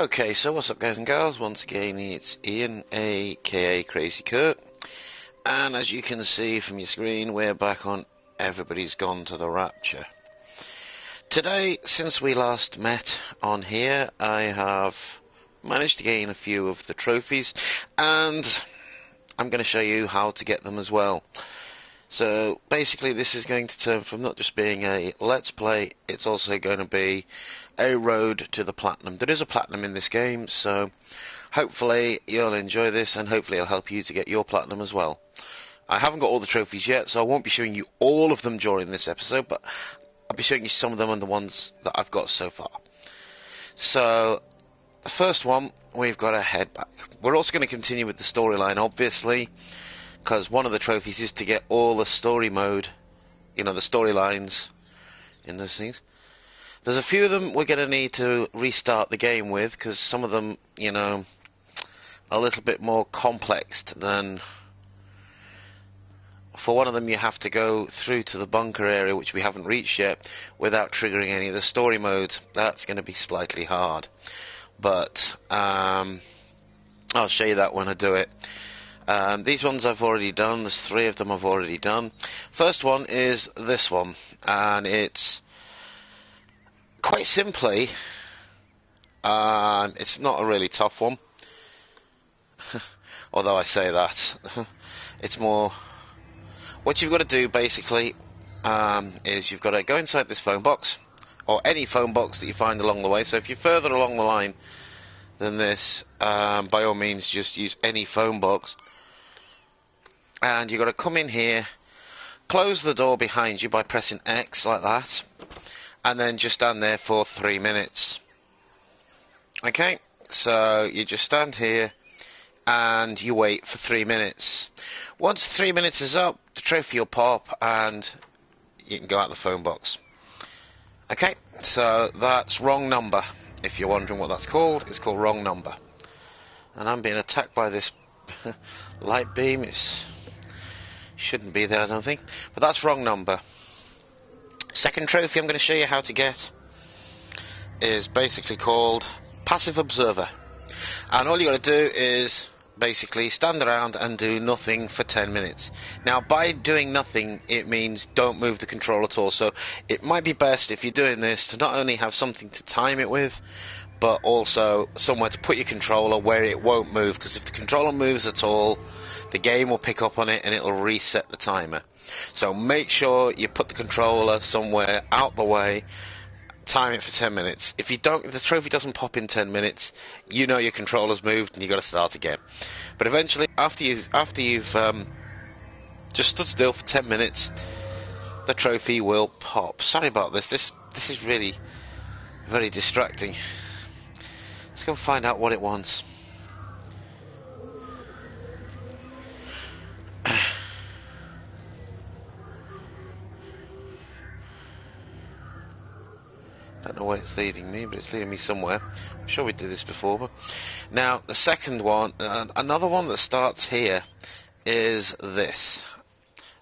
Okay, so what's up guys and girls? Once again it's Ian, aka CrazyKurt, and as you can see from your screen, we're back on Everybody's Gone to the Rapture. Today, since we last met on here, I have managed to gain a few of the trophies, and I'm going to show you how to get them as well. So basically this is going to turn from not just being a let's play, it's also going to be a road to the platinum. There is a platinum in this game, so hopefully you'll enjoy this and hopefully it'll help you to get your platinum as well. I haven't got all the trophies yet, so I won't be showing you all of them during this episode, but I'll be showing you some of them and the ones that I've got so far. So the first one, we've got to head back. We're also going to continue with the storyline, obviously, because one of the trophies is to get all the story mode, you know, the storylines in those things. There's a few of them we're going to need to restart the game with, because some of them, you know, are a little bit more complex than... For one of them you have to go through to the bunker area, which we haven't reached yet, without triggering any of the story modes. That's going to be slightly hard. But I'll show you that when I do it. These ones I've already done. There's 3 of them I've already done. First one is this one, and it's quite simply, it's not a really tough one, although I say that. It's more, what you've got to do basically is you've got to go inside this phone box, or any phone box that you find along the way. So if you're further along the line than this, by all means just use any phone box. And you've got to come in here, close the door behind you by pressing X like that, and then just stand there for 3 minutes. Okay, so you just stand here and you wait for 3 minutes. Once 3 minutes is up, the trophy will pop and you can go out the phone box. Okay, so that's wrong number. If you're wondering what that's called, it's called wrong number. And I'm being attacked by this light beam. It's shouldn't be there, I don't think, but that's wrong number. Second trophy I'm going to show you how to get is basically called Passive Observer, and all you got to do is basically stand around and do nothing for 10 minutes. Now by doing nothing it means don't move the control at all, so it might be best if you're doing this to not only have something to time it with, but also somewhere to put your controller where it won't move, because if the controller moves at all, the game will pick up on it and it'll reset the timer. So make sure you put the controller somewhere out the way, time it for 10 minutes. If the trophy doesn't pop in 10 minutes, you know your controller's moved and you've got to start again. But eventually, after you've just stood still for 10 minutes, the trophy will pop. Sorry about this. This is really very distracting. Let's go and find out what it wants. Don't know where it's leading me, but it's leading me somewhere. I'm sure we did this before. But now the second one, another one that starts here, is this.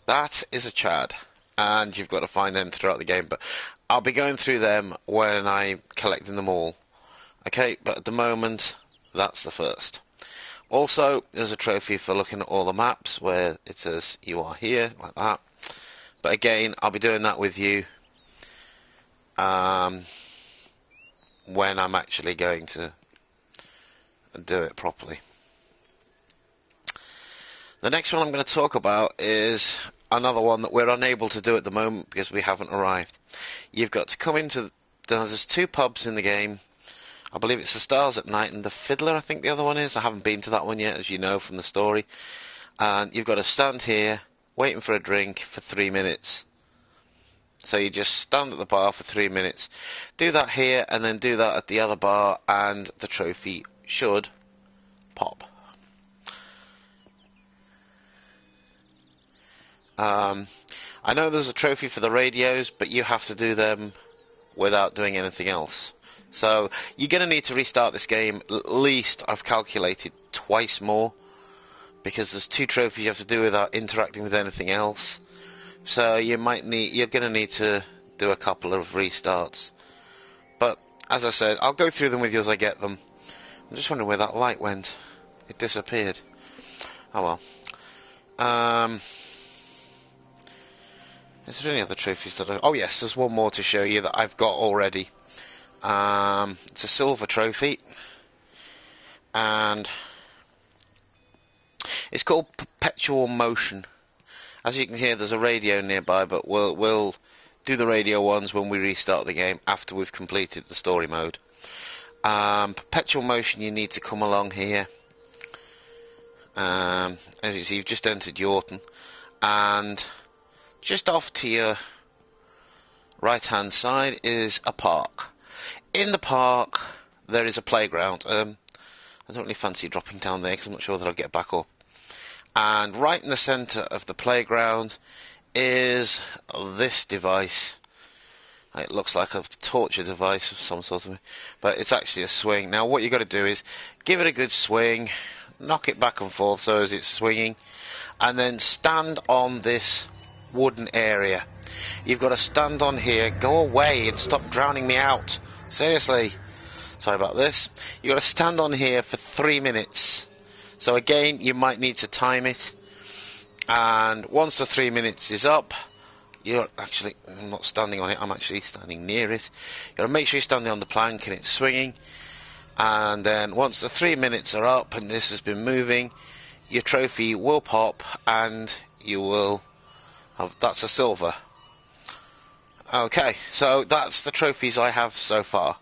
That is a Chad, and you've got to find them throughout the game. But I'll be going through them when I'm collecting them all. Okay, but at the moment, that's the first. Also, there's a trophy for looking at all the maps where it says you are here, like that. But again, I'll be doing that with you when I'm actually going to do it properly. The next one I'm going to talk about is another one that we're unable to do at the moment because we haven't arrived. You've got to come into... There's 2 pubs in the game. I believe it's the Stars at Night and the Fiddler, I think the other one is. I haven't been to that one yet, as you know from the story. And you've got to stand here waiting for a drink for 3 minutes. So you just stand at the bar for 3 minutes. Do that here and then do that at the other bar and the trophy should pop. I know there's a trophy for the radios, but you have to do them without doing anything else. So you're going to need to restart this game at least, I've calculated, twice more, because there's 2 trophies you have to do without interacting with anything else. So you're going to need to do a couple of restarts. But as I said, I'll go through them with you as I get them. I'm just wondering where that light went. It disappeared. Oh well. Is there any other trophies that I... Oh yes, there's one more to show you that I've got already. It's a silver trophy. And it's called Perpetual Motion. As you can hear, there's a radio nearby, but we'll do the radio ones when we restart the game after we've completed the story mode. Perpetual Motion, you need to come along here. As you see, you've just entered Yorton, and just off to your right hand side is a park. In the park there is a playground. I don't really fancy dropping down there because I'm not sure that I'll get back up. And right in the centre of the playground is this device. It looks like a torture device of some sort of, but it's actually a swing. Now what you've got to do is give it a good swing, knock it back and forth so as it's swinging, and then stand on this wooden area. You've got to stand on here. Go away and stop drowning me out. Seriously. Sorry about this. You've got to stand on here for 3 minutes. So again, you might need to time it. And once the 3 minutes is up, you're actually... I'm not standing on it, I'm actually standing near it. You've got to make sure you're standing on the plank and it's swinging. And then once the 3 minutes are up and this has been moving, your trophy will pop and you will have... That's a silver. Okay, so that's the trophies I have so far.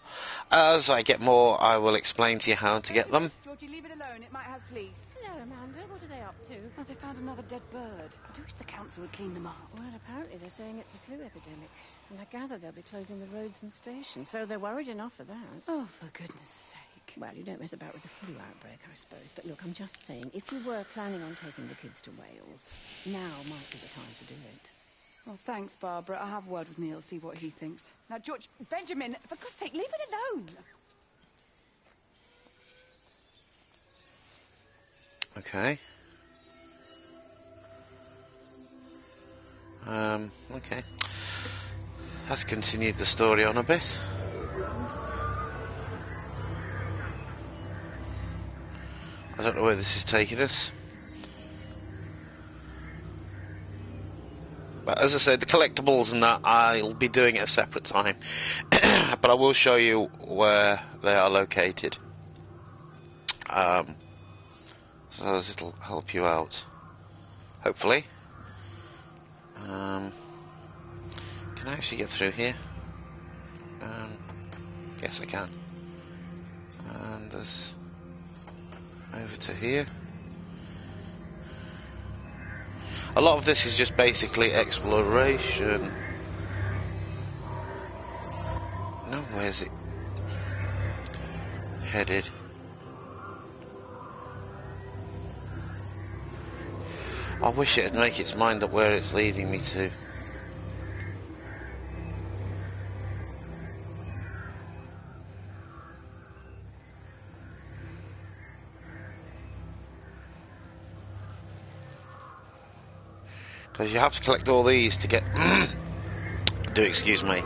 As I get more, I will explain to you how to get them. Georgie, leave it alone. It might have fleas. Hello, Amanda. What are they up to? Oh, they found another dead bird. I wish the council would clean them up. Well, apparently they're saying it's a flu epidemic. And I gather they'll be closing the roads and stations, so they're worried enough for that. Oh, for goodness sake. Well, you don't mess about with the flu outbreak, I suppose. But look, I'm just saying, if you were planning on taking the kids to Wales, now might be the time to do it. Well, thanks, Barbara. I'll have a word with Neil, see what he thinks. Now, George, Benjamin, for God's sake, leave it alone. Okay. Okay. Let's continue the story on a bit. I don't know where this is taking us. But as I said, the collectibles and that, I'll be doing at a separate time. But I will show you where they are located. So as it'll help you out. Hopefully. Can I actually get through here? Yes I can. And there's over to here. A lot of this is just basically exploration. No, where's it headed? I wish it'd make its mind up where it's leading me to. Because you have to collect all these to get... excuse me,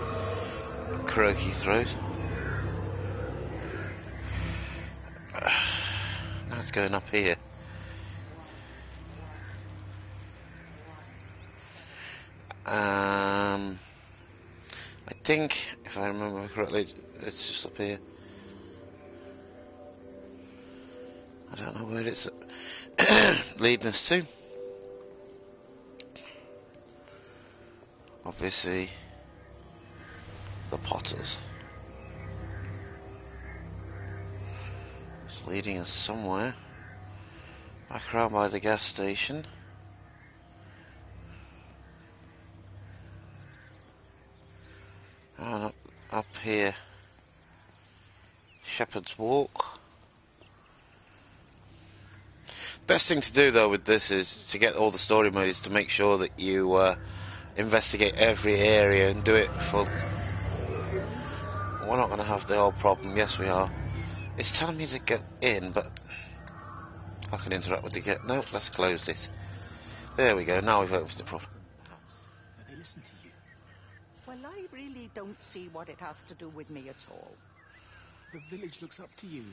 croaky throat. Now it's going up here. I think, if I remember correctly, it's just up here. I don't know where it's leading us to. Obviously, the Potters. It's leading us somewhere. Back around by the gas station. And up here, Shepherd's Walk. Best thing to do though with this is to get all the story modes to make sure that you investigate every area and do it full. We're not going to have the old problem. Yes, we are. It's telling me to go in, but I can interact with the get. No, let's close this. There we go. Now we've opened the problem. They listen to you. Well, I really don't see what it has to do with me at all. The village looks up to you.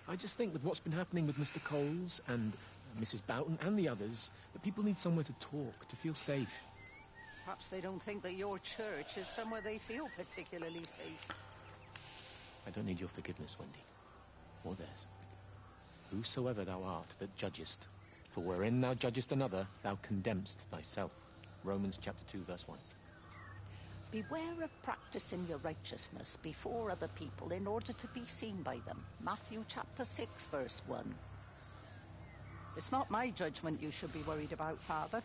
I just think with what's been happening with Mr. Coles and Mrs. Boughton and the others, that people need somewhere to talk, to feel safe. Perhaps they don't think that your church is somewhere they feel particularly safe. I don't need your forgiveness, Wendy, or theirs. Whosoever thou art that judgest, for wherein thou judgest another, thou condemnest thyself. Romans chapter 2, verse 1. Beware of practicing your righteousness before other people in order to be seen by them. Matthew chapter 6, verse 1. It's not my judgment you should be worried about, Father.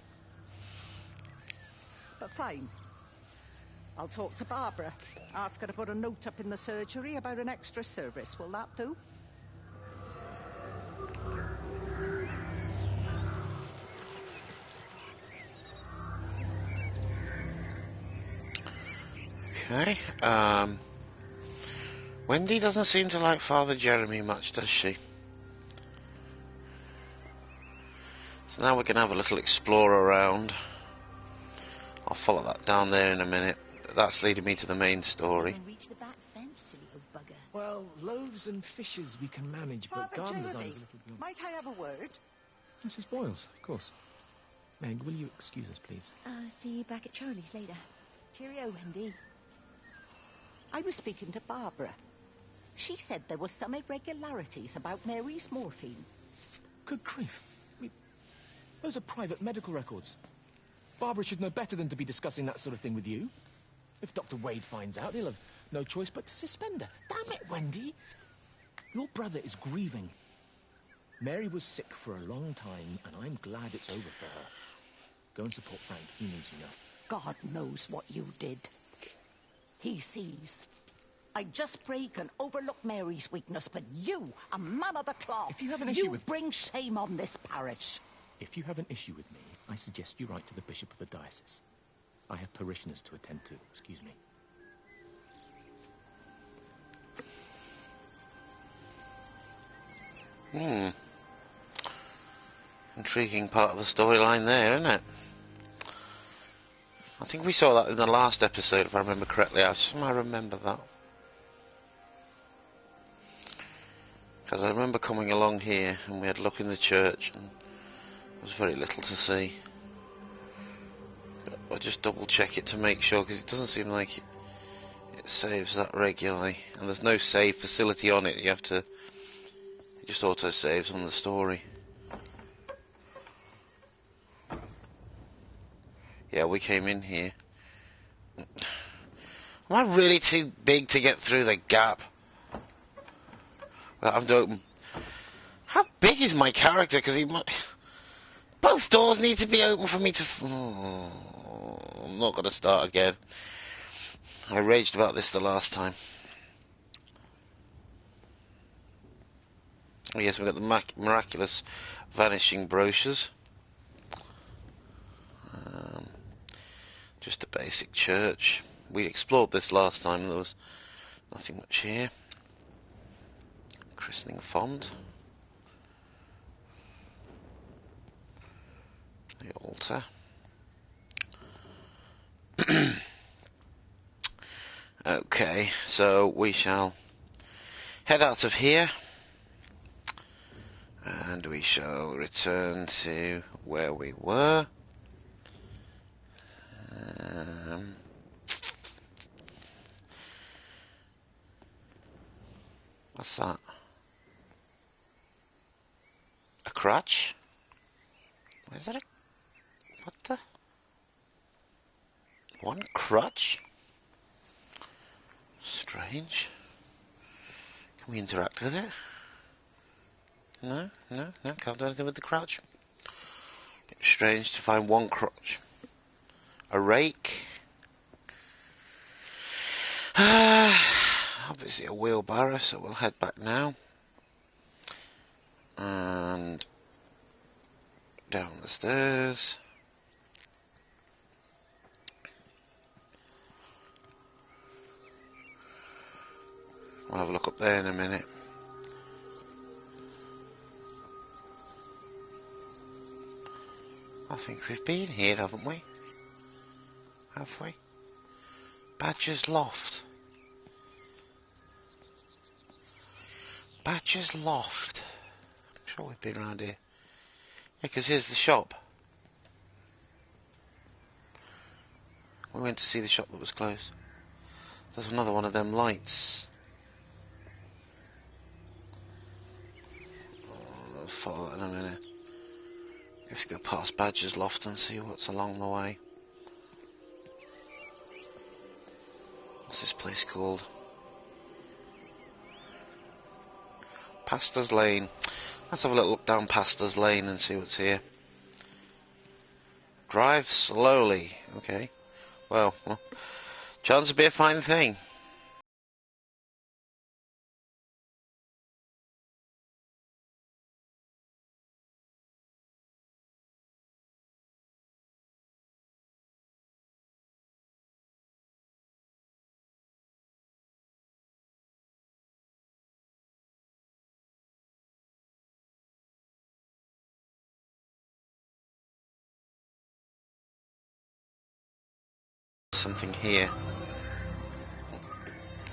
But fine. I'll talk to Barbara. Ask her to put a note up in the surgery about an extra service. Will that do? Okay. Wendy doesn't seem to like Father Jeremy much, does she? So now we can have a little explore around. I'll follow that down there in a minute. That's leading me to the main story. You can reach the back fence, silly old bugger. Well, loaves and fishes we can manage, but Father garden Jeremy, design is a little beyond. might I have a word? Mrs. Boyles, of course. Meg, will you excuse us, please? See you back at Charlie's later. Cheerio, Wendy. I was speaking to Barbara. She said there were some irregularities about Mary's morphine. Good grief. I mean, those are private medical records. Barbara should know better than to be discussing that sort of thing with you. If Dr. Wade finds out, he'll have no choice but to suspend her. Damn it, Wendy. Your brother is grieving. Mary was sick for a long time, and I'm glad it's over for her. Go and support Frank. He needs you now. God knows what you did. He sees. I just break and overlook Mary's weakness, but you, a man of the cloth, If you have an issue with- bring shame on this parish. If you have an issue with me, I suggest you write to the Bishop of the Diocese. I have parishioners to attend to. Excuse me. Intriguing part of the storyline there, isn't it? I think we saw that in the last episode, if I remember correctly. I remember that. Because I remember coming along here, and we had a look in the church, and there was very little to see. But I'll just double check it to make sure, because it doesn't seem like it saves that regularly. And there's no save facility on it. It just auto-saves on the story. Yeah, we came in here. Am I really too big to get through the gap? Well, I'm doing... How big is my character? Because both doors need to be open for me to... I'm not going to start again. I raged about this the last time. Oh yes, we've got the miraculous vanishing brochures. Just a basic church. We explored this last time and there was nothing much here. Christening font. The altar. Okay, so we shall head out of here and we shall return to where we were. What's that? A crutch? Is that what the? One crutch? Strange. Can we interact with it? No, can't do anything with the crutch. Strange to find one crutch. A rake. Obviously a wheelbarrow, so we'll head back now. And down the stairs. We'll have a look up there in a minute. I think we've been here, haven't we? Have we? Badger's Loft. Badger's Loft. I'm sure we've been around here. Yeah, because here's the shop. We went to see the shop that was closed. There's another one of them lights. Oh, I'll follow that in a minute. Let's go past Badger's Loft and see what's along the way. What's this place called? Pastor's Lane. Let's have a little look down Pastor's Lane and see what's here. Drive slowly. Okay. Well, chance to be a fine thing. Something here.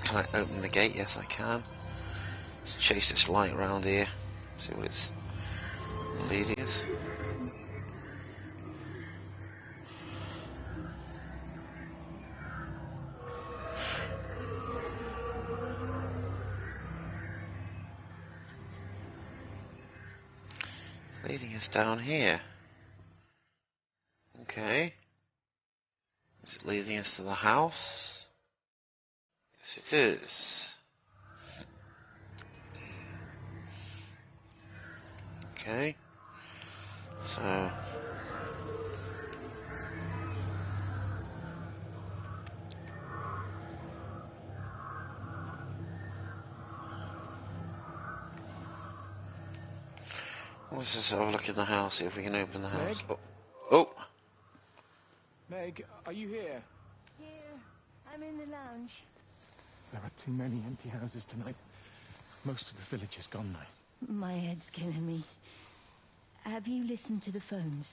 Can I open the gate? Yes, I can. Let's chase this light around here. See what it's leading us. Leading us down here. Okay. Is it leading us to the house? Yes, it is. Okay. So. Let's just have a look in the house, see if we can open the house. Meg? Oh. Meg, are you here? Here, I'm in the lounge. There are too many empty houses tonight. Most of the village is gone now. My head's killing me. Have you listened to the phones?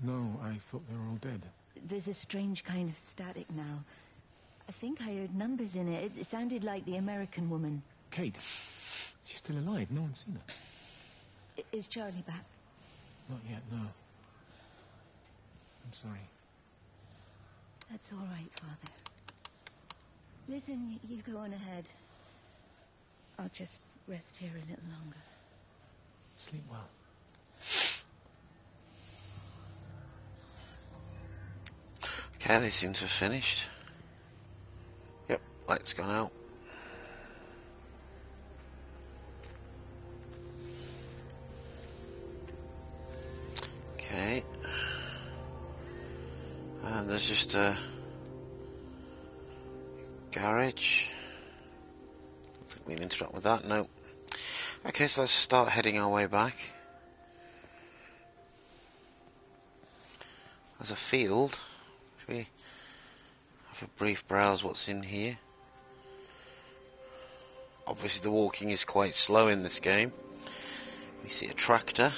No, I thought they were all dead. There's a strange kind of static now. I think I heard numbers in it. It sounded like the American woman. Kate, she's still alive. No one's seen her. Is Charlie back? Not yet, no. I'm sorry. That's all right, Father. Listen, you go on ahead. I'll just rest here a little longer. Sleep well. Okay, they seem to have finished. Yep, light's gone out. Okay. And there's just a garage. Don't think we can interact with that, no. Okay, so let's start heading our way back. There's a field. Should we have a brief browse what's in here? Obviously the walking is quite slow in this game. We see a tractor.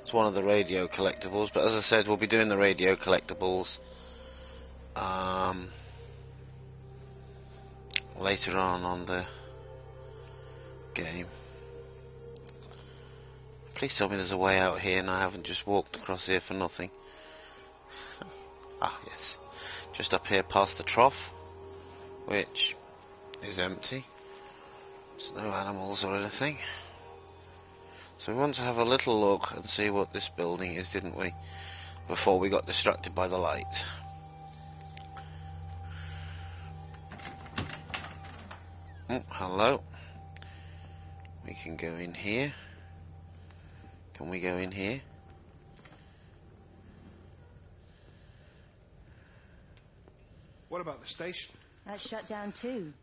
It's one of the radio collectibles, but as I said, we'll be doing the radio collectibles later on the game. Please tell me there's a way out here and I haven't just walked across here for nothing. Ah, yes. Just up here past the trough, which is empty. There's no animals or anything. So we want to have a little look and see what this building is, didn't we? Before we got distracted by the light. Oh, hello. We can go in here. Can we go in here? What about the station? That's shut down too.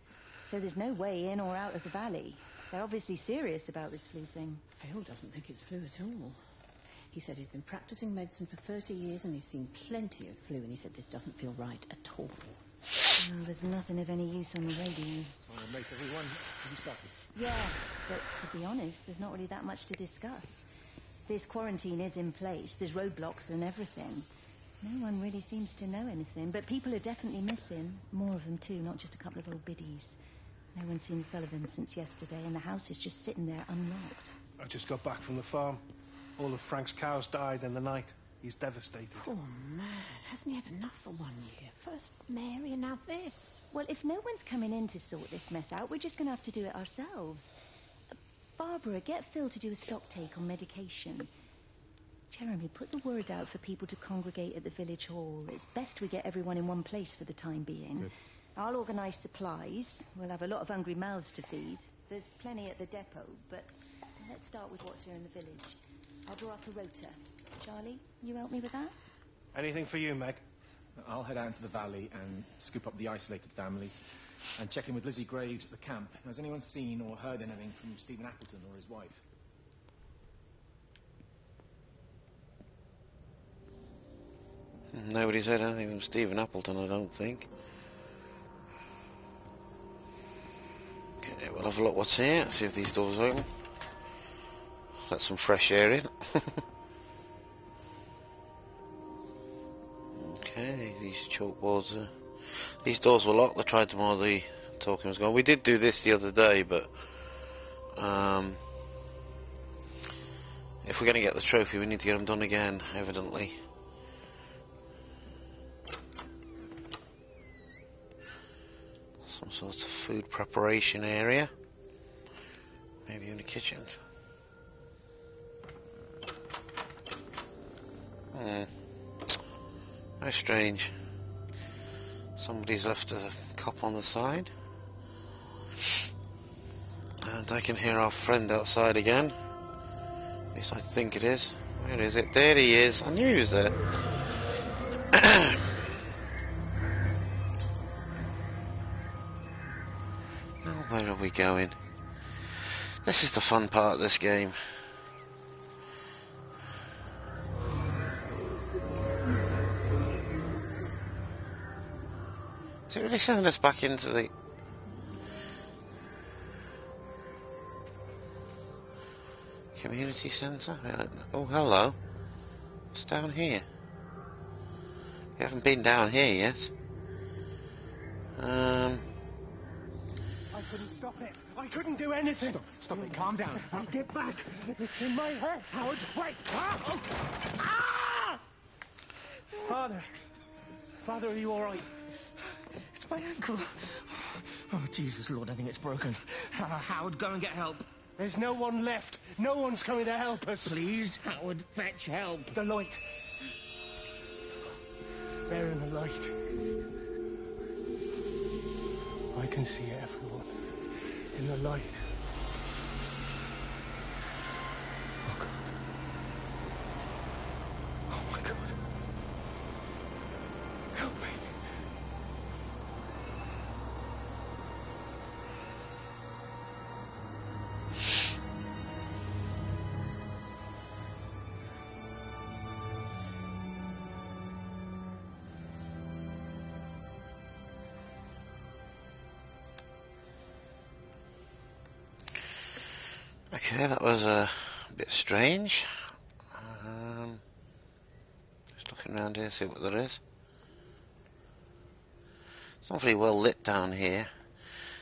So there's no way in or out of the valley. They're obviously serious about this flu thing. Phil doesn't think it's flu at all. He said he's been practicing medicine for 30 years and he's seen plenty of flu, and he said this doesn't feel right at all. Well, there's nothing of any use on the radio. So I'm late, everyone. Have you started? Yes, but to be honest, there's not really that much to discuss. This quarantine is in place. There's roadblocks and everything. No one really seems to know anything, but people are definitely missing. More of them too, not just a couple of old biddies. No one's seen Sullivan since yesterday, and the house is just sitting there unlocked. I just got back from the farm. All of Frank's cows died in the night. He's devastated. Poor man. Hasn't he had enough for 1 year? First Mary and now this. Well, if no one's coming in to sort this mess out, we're just going to have to do it ourselves. Barbara, get Phil to do a stock take on medication. Jeremy, put the word out for people to congregate at the village hall. It's best we get everyone in one place for the time being. Good. I'll organise supplies. We'll have a lot of hungry mouths to feed. There's plenty at the depot, but let's start with what's here in the village. I'll draw up a rota. Charlie, you help me with that? Anything for you, Meg? I'll head out into the valley and scoop up the isolated families and check in with Lizzie Graves at the camp. Has anyone seen or heard anything from Stephen Appleton or his wife? Nobody's heard anything from Stephen Appleton, I don't think. Okay, we'll have a look what's here, see if these doors are open. Let some fresh air in. Okay, these chalkboards are... These doors were locked. I tried them while the talking was going. We did do this the other day, but if we're going to get the trophy, we need to get them done again, evidently. Some sort of food preparation area. Maybe in the kitchen. How strange. Somebody's left a cup on the side. And I can hear our friend outside again. At least I think it is. Where is it? There he is. I knew he was there. Now where are we going? This is the fun part of this game. Is it really sending us back into the... community centre? Oh, hello. It's down here. We haven't been down here yet. I couldn't stop it. I couldn't do anything. Stop it, calm down. I'll get back. It's in my head, Howard. Wait. Ah! Father, are you all right? It's my ankle. Oh, Jesus, Lord, I think it's broken. Howard, go and get help. There's no one left. No one's coming to help us. Please, Howard, fetch help. The light. There in the light. I can see everyone. In the light. Oh, God. Oh, my God. Help me. Okay, that was a bit strange. Just looking around here, see what there is. It's not very well lit down here.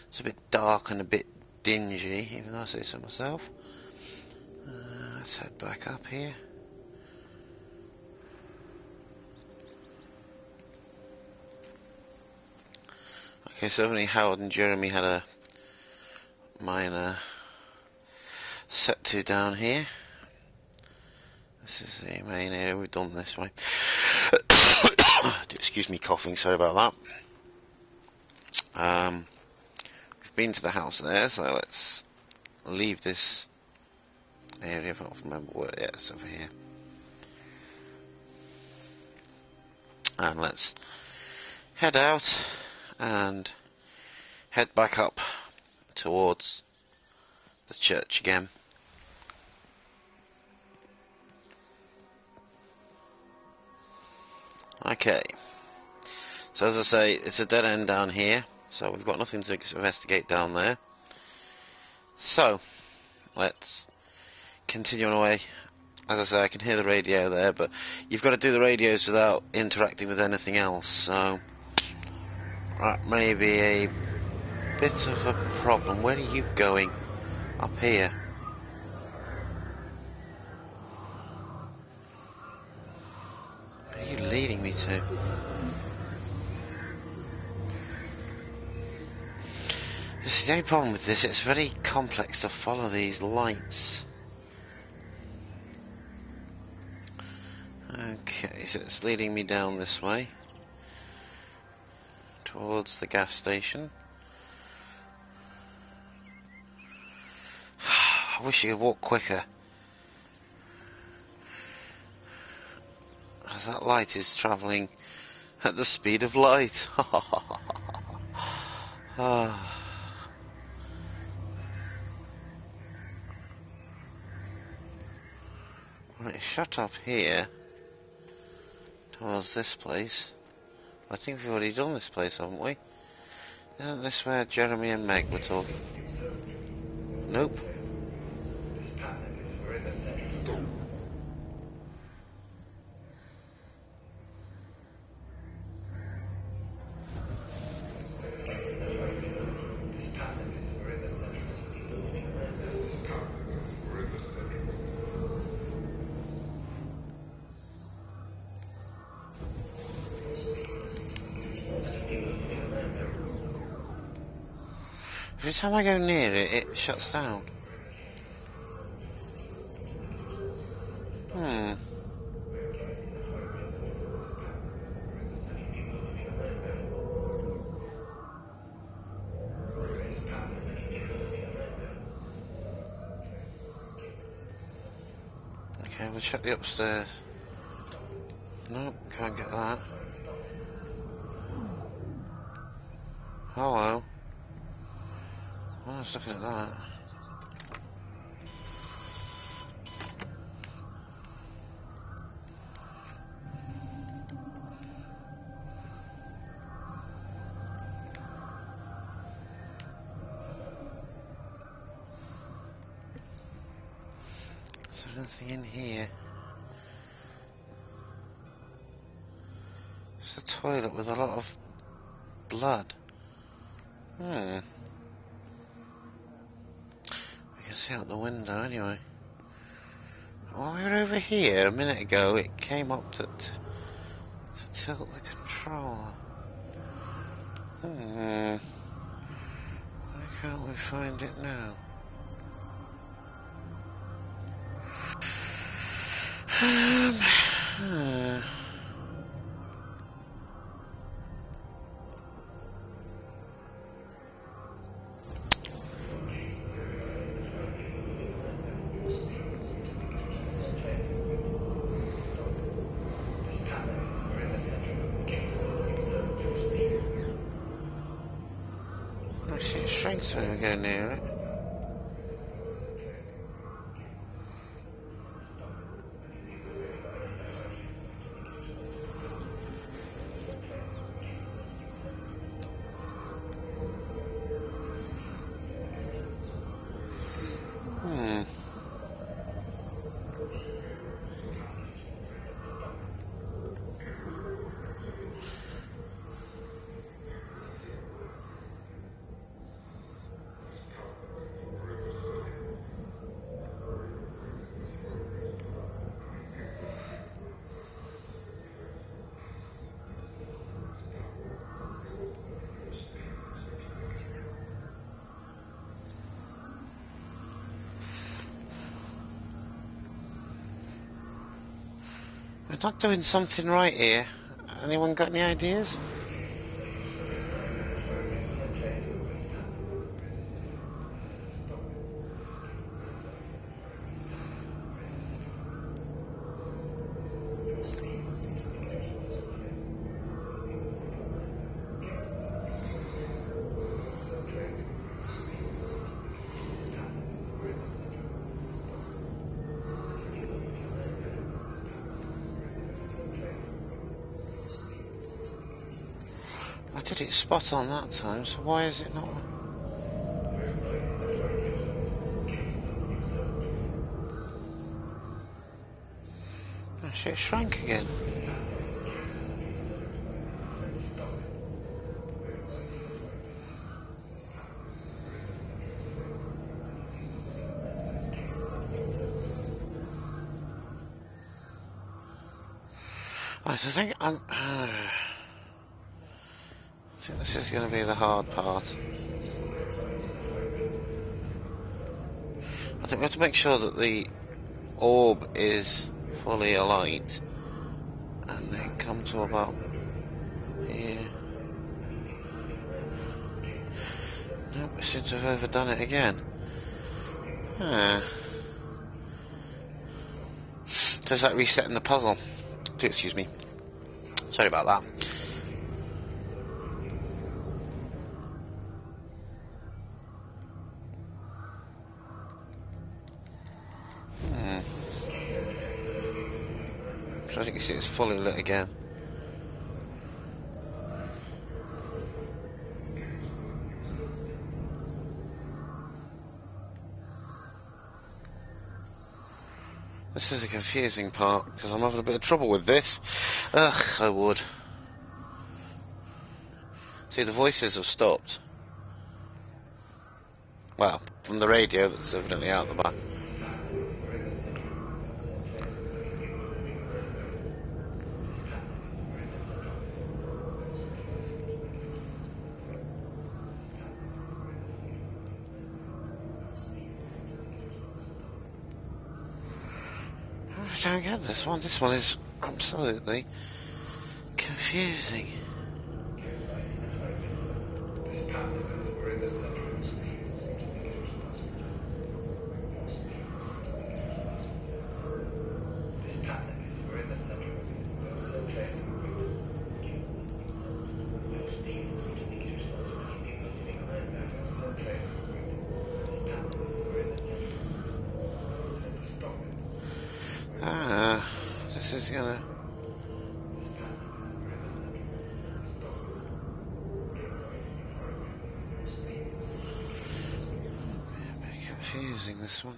It's a bit dark and a bit dingy, even though I say so myself. Let's head back up here. Okay, so only Howard and Jeremy had a minor set to down here. This is the main area. We've done this way. Excuse me, coughing. Sorry about that. We've been to the house there, so let's leave this area. If I don't remember where. Yeah, it's over here. And let's head out and head back up towards the church again. Okay, so as I say, it's a dead end down here, so we've got nothing to investigate down there. So, let's continue on away. As I say, I can hear the radio there, but you've got to do the radios without interacting with anything else, so that may be a bit of a problem. Where are you going? Up here. Where are you leading me to? This is the only problem with this. It's very complex to follow these lights. Okay, so it's leading me down this way. Towards the gas station. I wish you could walk quicker. As that light is travelling at the speed of light. Right, shut up here. Towards this place. I think we've already done this place, haven't we? Isn't this where Jeremy and Meg were talking? Nope. Every time I go near it, it shuts down. Okay, we'll check the upstairs. Nope, can't get that. Hello. Oh, I was looking at that. Is there anything in here? It's a toilet with a lot of blood. We can see out the window anyway. While we were over here a minute ago, it came up to tilt the controller. Why can't we find it now? Actually, it shrinks when we go near it. We're not doing something right here. Anyone got any ideas? I did it spot on that time, so why is it not? Oh shit, it shrank again. Right, I think this is going to be the hard part. I think we have to make sure that the orb is fully alight, and then come to about here. Nope, we seem to have overdone it again. So it's like resetting the puzzle. Do excuse me. Sorry about that. So I think you see it's fully lit again. This is a confusing part, because I'm having a bit of trouble with this. Ugh, I would. See, the voices have stopped. Well, from the radio that's evidently out the back. I don't get this one. This one is absolutely confusing. This is gonna... a bit confusing, this one.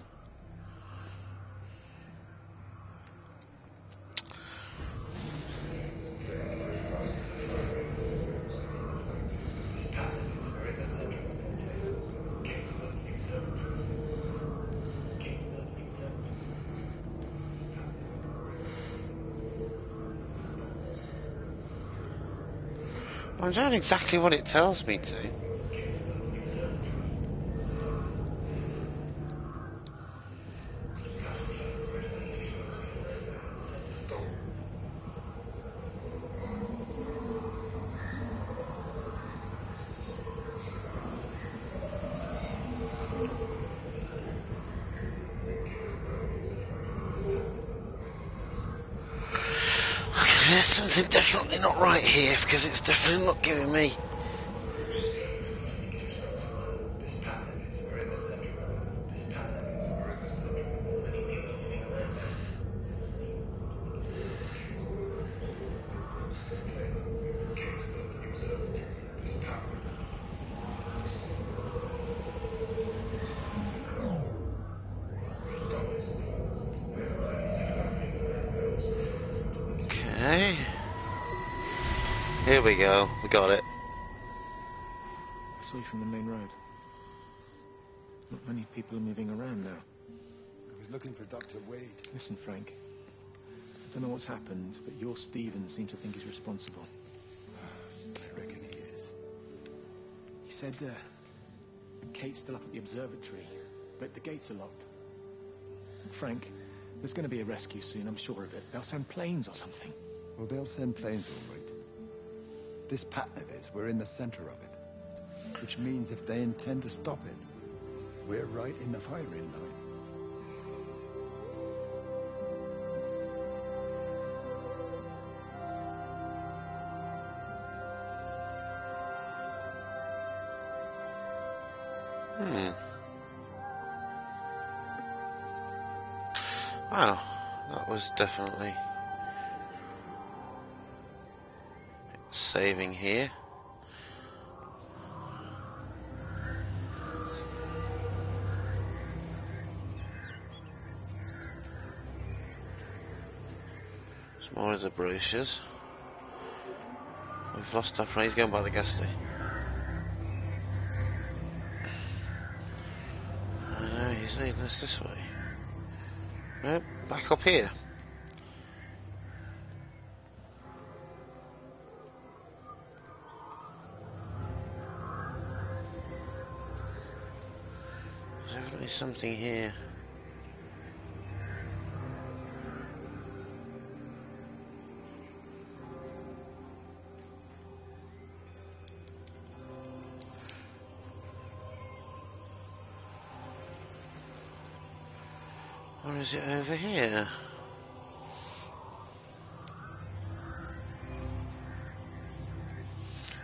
I'm doing exactly what it tells me to. There's something definitely not right here, because it's definitely not giving me. Okay. Here we go. We got it. I saw you from the main road. Not many people are moving around now. I was looking for Dr. Wade. Listen, Frank. I don't know what's happened, but your Stephen seems to think he's responsible. I reckon he is. He said, Kate's still up at the observatory, but the gates are locked. Frank, there's going to be a rescue soon, I'm sure of it. They'll send planes or something. Well, they'll send planes, all right. This pattern of his, we're in the center of it. Which means if they intend to stop it, we're right in the firing line. Wow, that was definitely saving here. Some more of the brochures. We've lost our friend. He's going by the gas station. I know, he's leading us this way. Nope, back up here. Definitely something here. Or is it over here?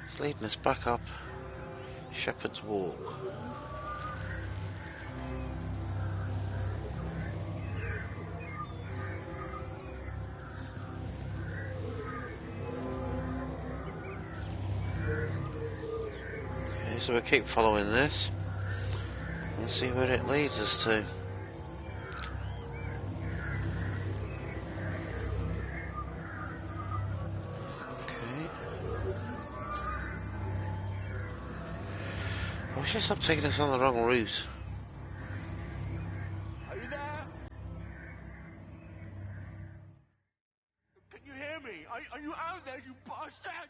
It's leading us back up Shepherd's Walk. Okay, so we'll keep following this and see where it leads us to. I wish I stopped taking us on the wrong route. Are you there? Can you hear me? Are you out there, you bastard?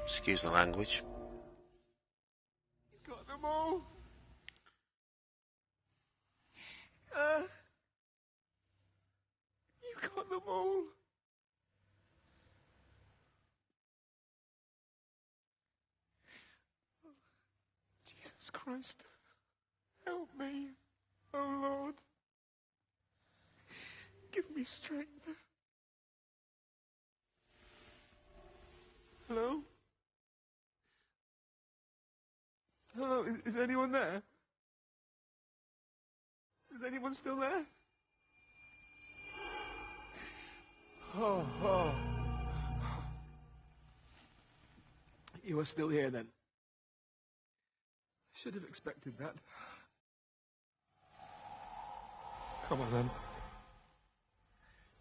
Excuse the language. You got them all? You got them all? Jesus Christ. Help me, oh Lord. Give me strength. Hello? Hello, is anyone there? Is anyone still there? Oh. You are still here then? I should have expected that. Come on then.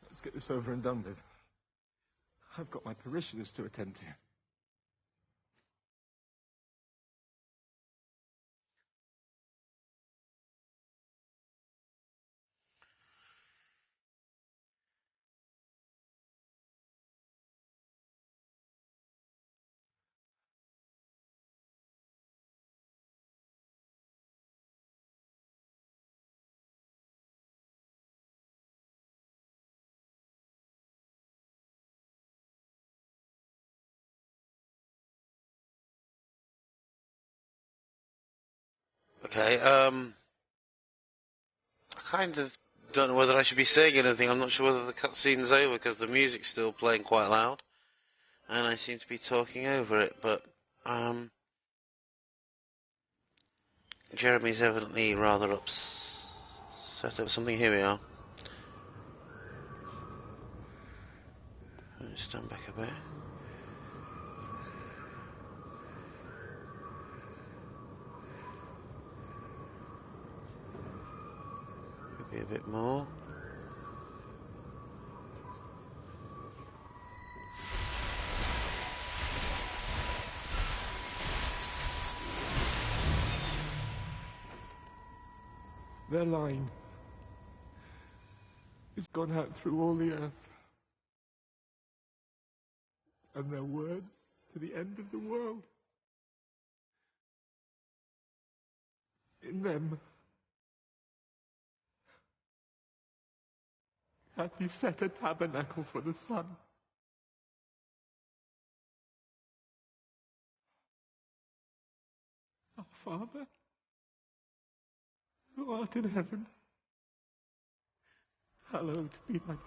Let's get this over and done with. I've got my parishioners to attend to. Okay, I kind of don't know whether I should be saying anything. I'm not sure whether the cutscene's over because the music's still playing quite loud. And I seem to be talking over it, but, Jeremy's evidently rather upset over something. Here we are. Let's stand back a bit. Maybe a bit more. Their line has gone out through all the earth. And their words to the end of the world. In them hath he set a tabernacle for the sun. Our Father, who art in heaven, hallowed be thy name.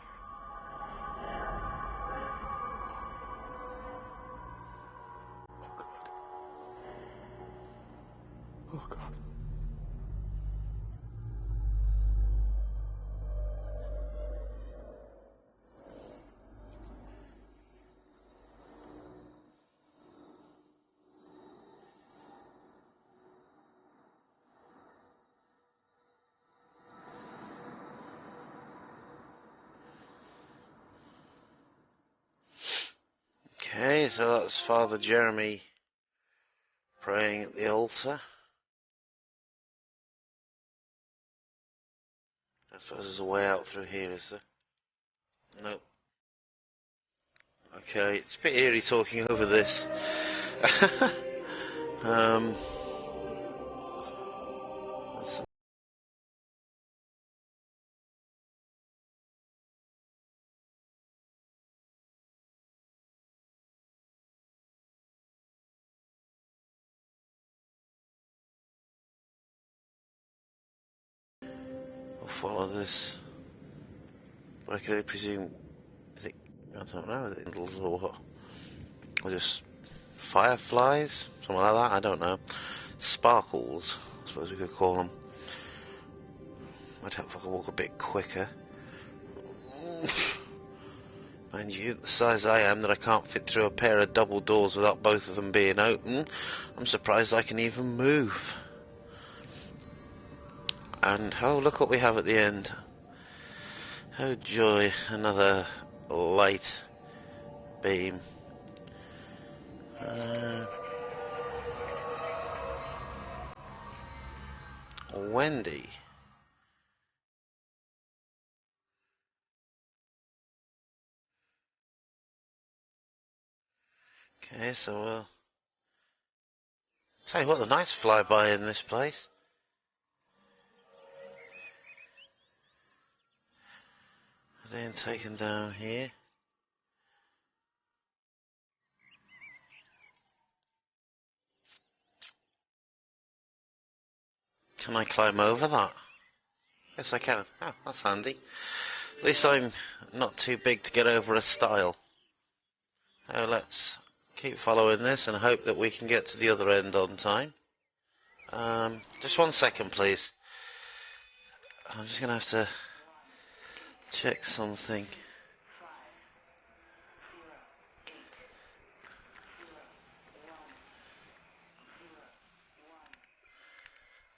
Oh God. Okay, so that's Father Jeremy praying at the altar. I suppose there's a way out through here, is there? Nope. Okay, it's a bit eerie talking over this. follow this. But I can only presume, is it, I don't know, is it needles or what? Or just fireflies? Something like that, I don't know. Sparkles, I suppose we could call them. I'd help if I could walk a bit quicker. Mind you, the size I am, that I can't fit through a pair of double doors without both of them being open. I'm surprised I can even move. And oh, look what we have at the end. Oh joy, another light beam. Wendy. Okay, so tell you what, the nice flyby in this place. Then taken down here. Can I climb over that? Yes, I can. Oh, that's handy. At least I'm not too big to get over a stile. Now let's keep following this and hope that we can get to the other end on time. Just 1 second, please. I'm just going to have to check something.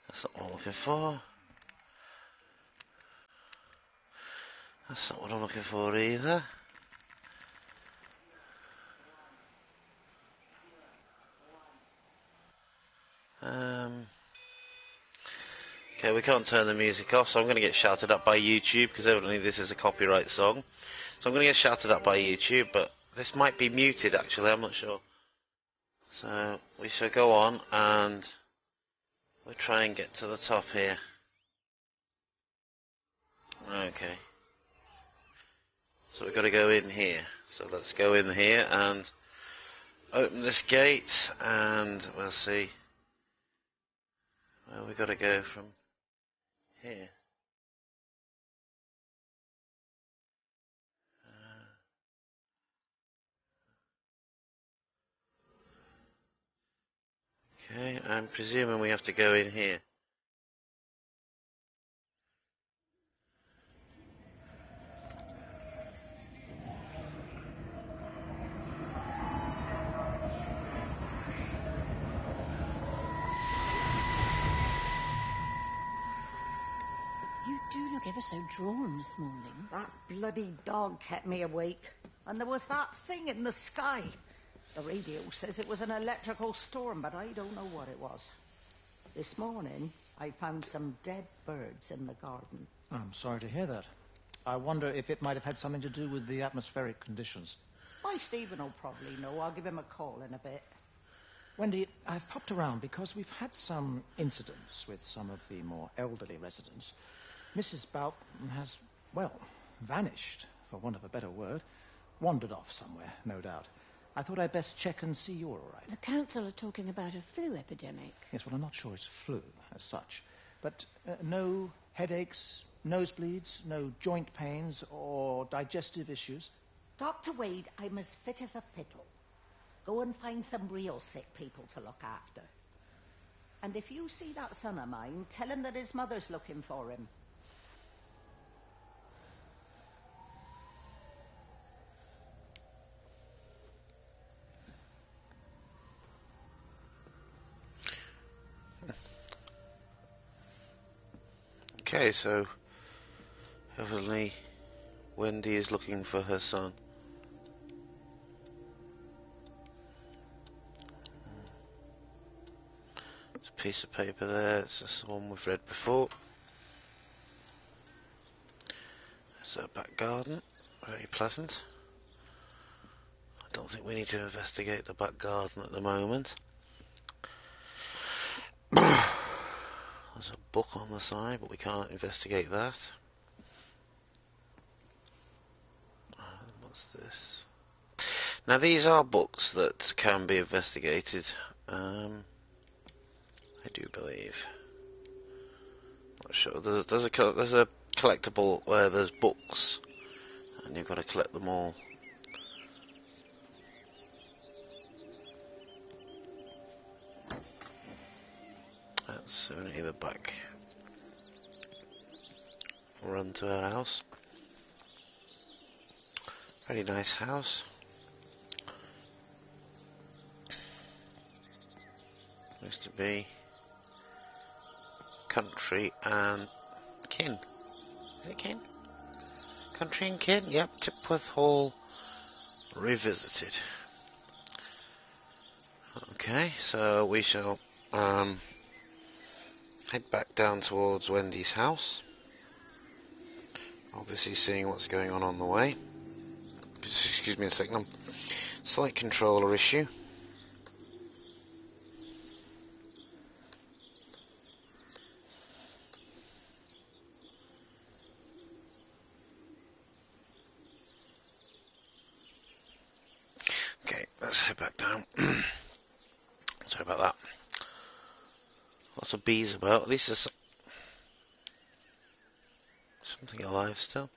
That's not what I'm looking for. That's not what I'm looking for either. Okay, we can't turn the music off, so I'm going to get shouted at by YouTube, because evidently this is a copyright song. So I'm going to get shouted at by YouTube, but this might be muted actually, I'm not sure. So we shall go on, and we'll try and get to the top here. Okay. So we've got to go in here. So let's go in here and open this gate, and we'll see where we've got to go from here. Okay, I'm presuming we have to go in here. You do look ever so drawn this morning. That bloody dog kept me awake. And there was that thing in the sky. The radio says it was an electrical storm, but I don't know what it was. This morning, I found some dead birds in the garden. I'm sorry to hear that. I wonder if it might have had something to do with the atmospheric conditions. My Stephen will probably know. I'll give him a call in a bit. Wendy, I've popped around because we've had some incidents with some of the more elderly residents. Mrs. Bout has, well, vanished, for want of a better word. Wandered off somewhere, no doubt. I thought I'd best check and see you're all right. The council are talking about a flu epidemic. Yes, well, I'm not sure it's flu as such. But no headaches, nosebleeds, no joint pains or digestive issues? Dr. Wade, I'm as fit as a fiddle. Go and find some real sick people to look after. And if you see that son of mine, tell him that his mother's looking for him. Okay, so evidently Wendy is looking for her son. There's a piece of paper there, it's just the one we've read before. There's a back garden, very pleasant. I don't think we need to investigate the back garden at the moment. There's a book on the side, but we can't investigate that. What's this? Now these are books that can be investigated. I do believe. Not sure. There's a collectible where there's books, and you've got to collect them all. That's either back. Run to our house. Very nice house. Used to be country and kin. Is it kin? Country and kin? Yep, Tipworth Hall revisited. Okay, so we shall head back down towards Wendy's house. Obviously seeing what's going on the way. Excuse me a second. Slight controller issue. Okay, let's head back down. Sorry about that. Lots of bees about. At least there's something alive still.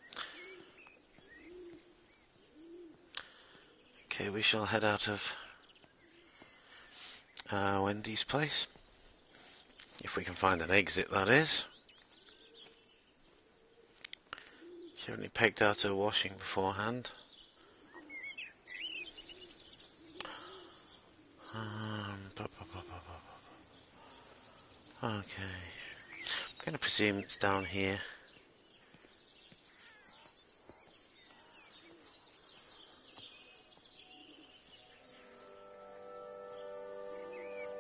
Okay, we shall head out of Wendy's place. If we can find an exit, that is. She only pegged out her washing beforehand. Okay. I'm going to presume it's down here.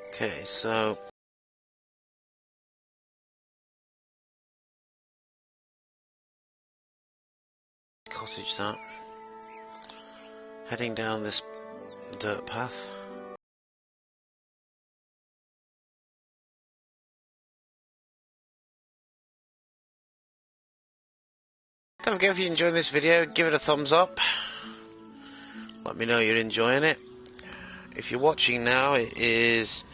Okay, so cottage that. Heading down this dirt path. Don't forget, if you're enjoying this video, give it a thumbs up. Let me know you're enjoying it. If you're watching now, it is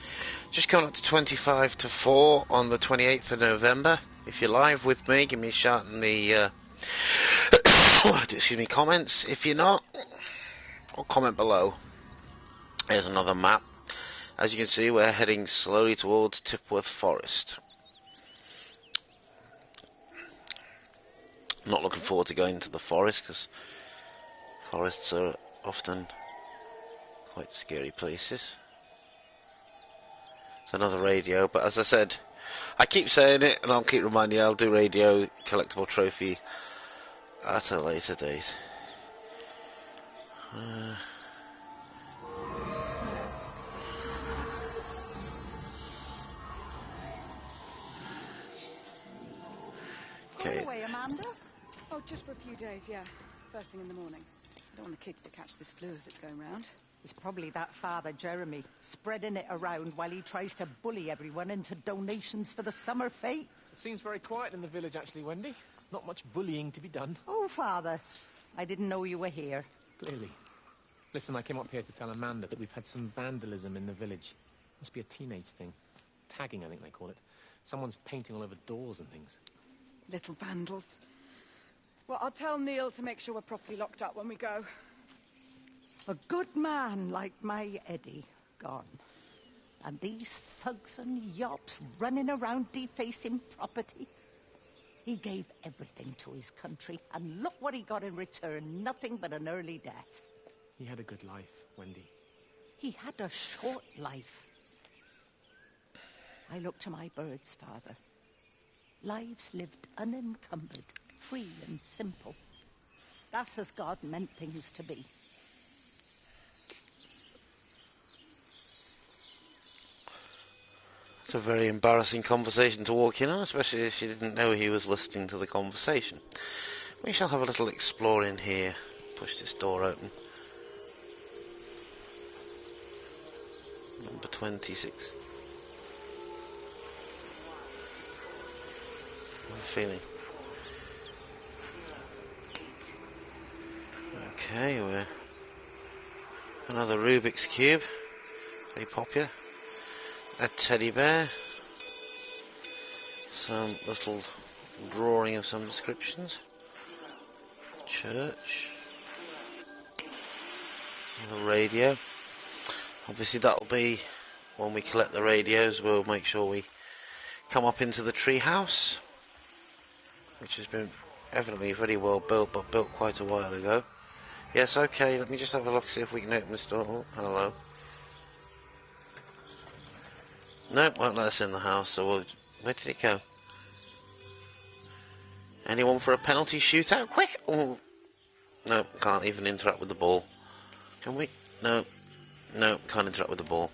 just coming up to 25 to 4 on the 28th of November. If you're live with me, give me a shout in the excuse me, comments. If you're not, or comment below. Here's another map. As you can see, we're heading slowly towards Tipworth Forest. I'm not looking forward to going to the forest, because forests are often quite scary places. It's another radio, but as I said, I keep saying it and I'll keep reminding you, I'll do radio collectible trophy at a later date. Okay. Away, Amanda? Oh, just for a few days, yeah. First thing in the morning. I don't want the kids to catch this flu that's going round. It's probably that father, Jeremy, spreading it around while he tries to bully everyone into donations for the summer fete. It seems very quiet in the village, actually, Wendy. Not much bullying to be done. Oh, Father, I didn't know you were here. Clearly. Listen, I came up here to tell Amanda that we've had some vandalism in the village. Must be a teenage thing. Tagging, I think they call it. Someone's painting all over doors and things. Little vandals. Well, I'll tell Neil to make sure we're properly locked up when we go. A good man like my Eddie gone. And these thugs and yops running around defacing property. He gave everything to his country, and look what he got in return. Nothing but an early death. He had a good life, Wendy. He had a short life. I look to my birds, Father. Lives lived unencumbered, free and simple. That's as God meant things to be. It's a very embarrassing conversation to walk in on, especially if she didn't know he was listening to the conversation. We shall have a little explore in here. Push this door open. Number 26. I have a feeling. Okay, we're another Rubik's Cube. Very popular. A teddy bear. Some little drawing of some descriptions. Church. The radio. Obviously that'll be when we collect the radios. We'll make sure we come up into the tree house, which has been evidently very well built, but built quite a while ago. Yes, okay, let me just have a look, see if we can open this door. Oh, hello. Nope, won't let us in the house, so we'll... Where did it go? Anyone for a penalty shootout? Quick! Oh. No, can't even interact with the ball. Can we? No. No, can't interact with the ball.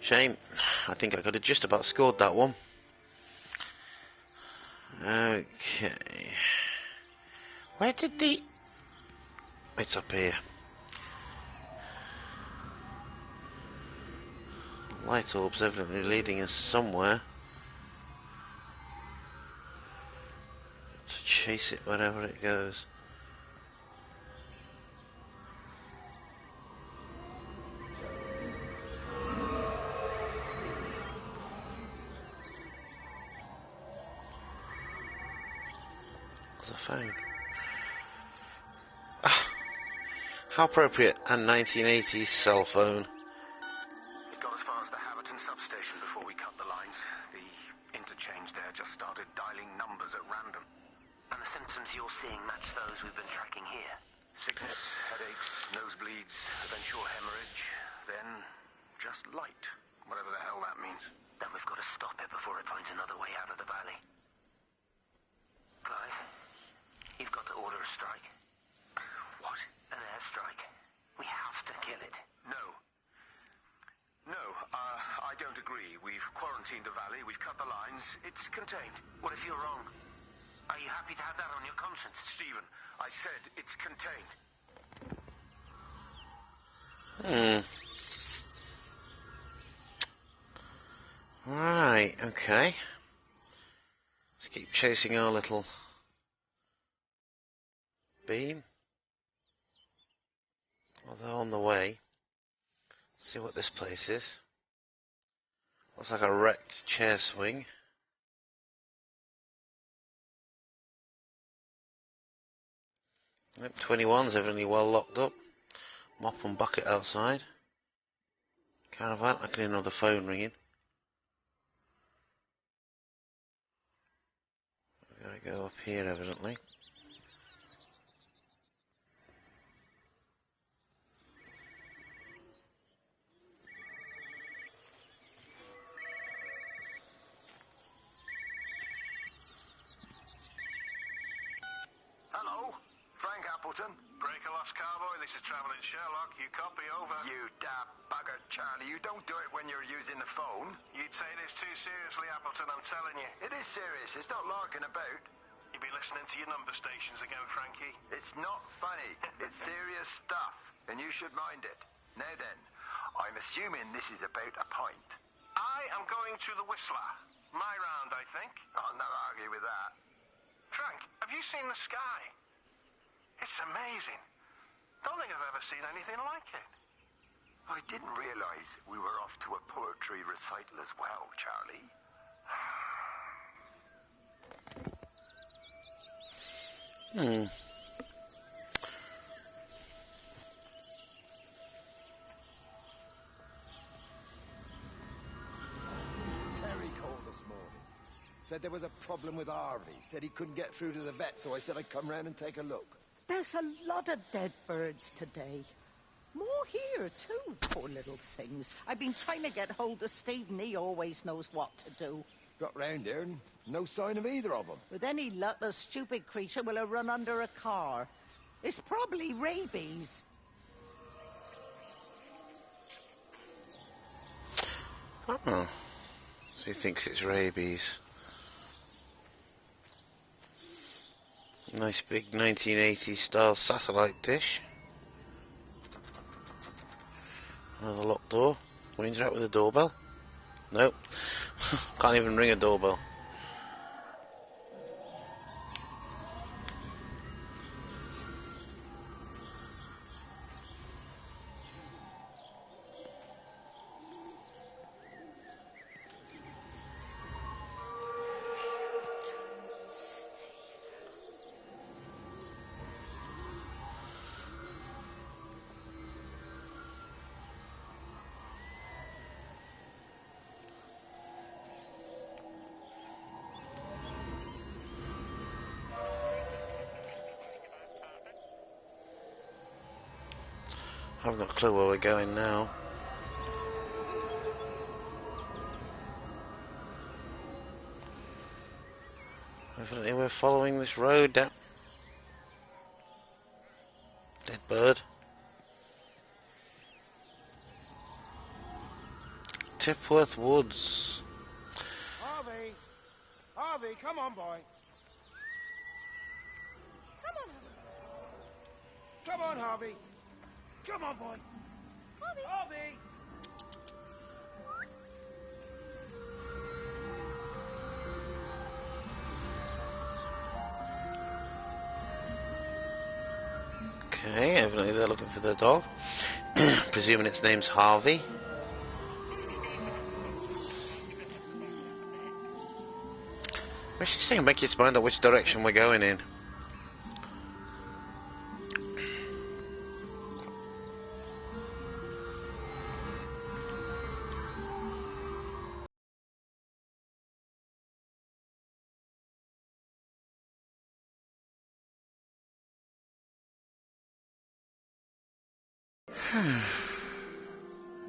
Shame. I think I could have just about scored that one. Okay. Where did the... It's up here. Light orb's evidently leading us somewhere. To chase it wherever it goes. There's a phone. Ah, how appropriate, a 1980s cell phone. It got as far as the Haverton substation before we cut the lines. The interchange there just started dialing numbers at random. And the symptoms you're seeing match those we've been tracking here? Sickness, headaches, nosebleeds, eventual hemorrhage, then just light, whatever the hell that means. Then we've got to stop it before it finds another way out of the valley. Clive, you've got to order a strike. What? An airstrike. We have to kill it. No, I don't agree. We've quarantined the valley, we've cut the lines, it's contained. What if you're wrong? Are you happy to have that on your conscience? Stephen, I said it's contained. Right, okay. Let's keep chasing our little beam. Although on the way, see what this place is. Looks like a wrecked chair swing. Yep, 21's evidently well locked up. Mop and bucket outside. Caravan, I can hear another phone ringing. We've got to go up here evidently. Hello, Frank Appleton. Break a lost cowboy, this is Travelling Sherlock. You copy, over. You daft bugger, Charlie. You don't do it when you're using the phone. You'd say this too seriously, Appleton, I'm telling you. It is serious. It's not larking about. You've been listening to your number stations again, Frankie. It's not funny. It's serious stuff, and you should mind it. Now then, I'm assuming this is about a pint. I am going to the Whistler. My round, I think. I'll not argue with that. Frank, have you seen the sky? It's amazing. Don't think I've ever seen anything like it. I didn't realize we were off to a poetry recital as well, Charlie. Terry called this morning. Said there was a problem with Harvey. Said he couldn't get through to the vet, so I said I'd come round and take a look. There's a lot of dead birds today. More here, too, poor little things. I've been trying to get hold of Steve, and he always knows what to do. Got round here and no sign of either of them. With any luck, the stupid creature will have run under a car. It's probably rabies. Oh, so he thinks it's rabies. Nice big 1980s style satellite dish. Another locked door. Can we interact with the doorbell? Nope. Can't even ring a doorbell. I've got a clue where we're going now. Evidently we're following this road down. Dead bird. Tipworth Woods. Harvey! Harvey, come on, boy. Come on, Harvey. Come on, boy. Harvey! Harvey! Okay, evidently they're looking for their dog. Presuming its name's Harvey. What's this thing make you find out which direction we're going in?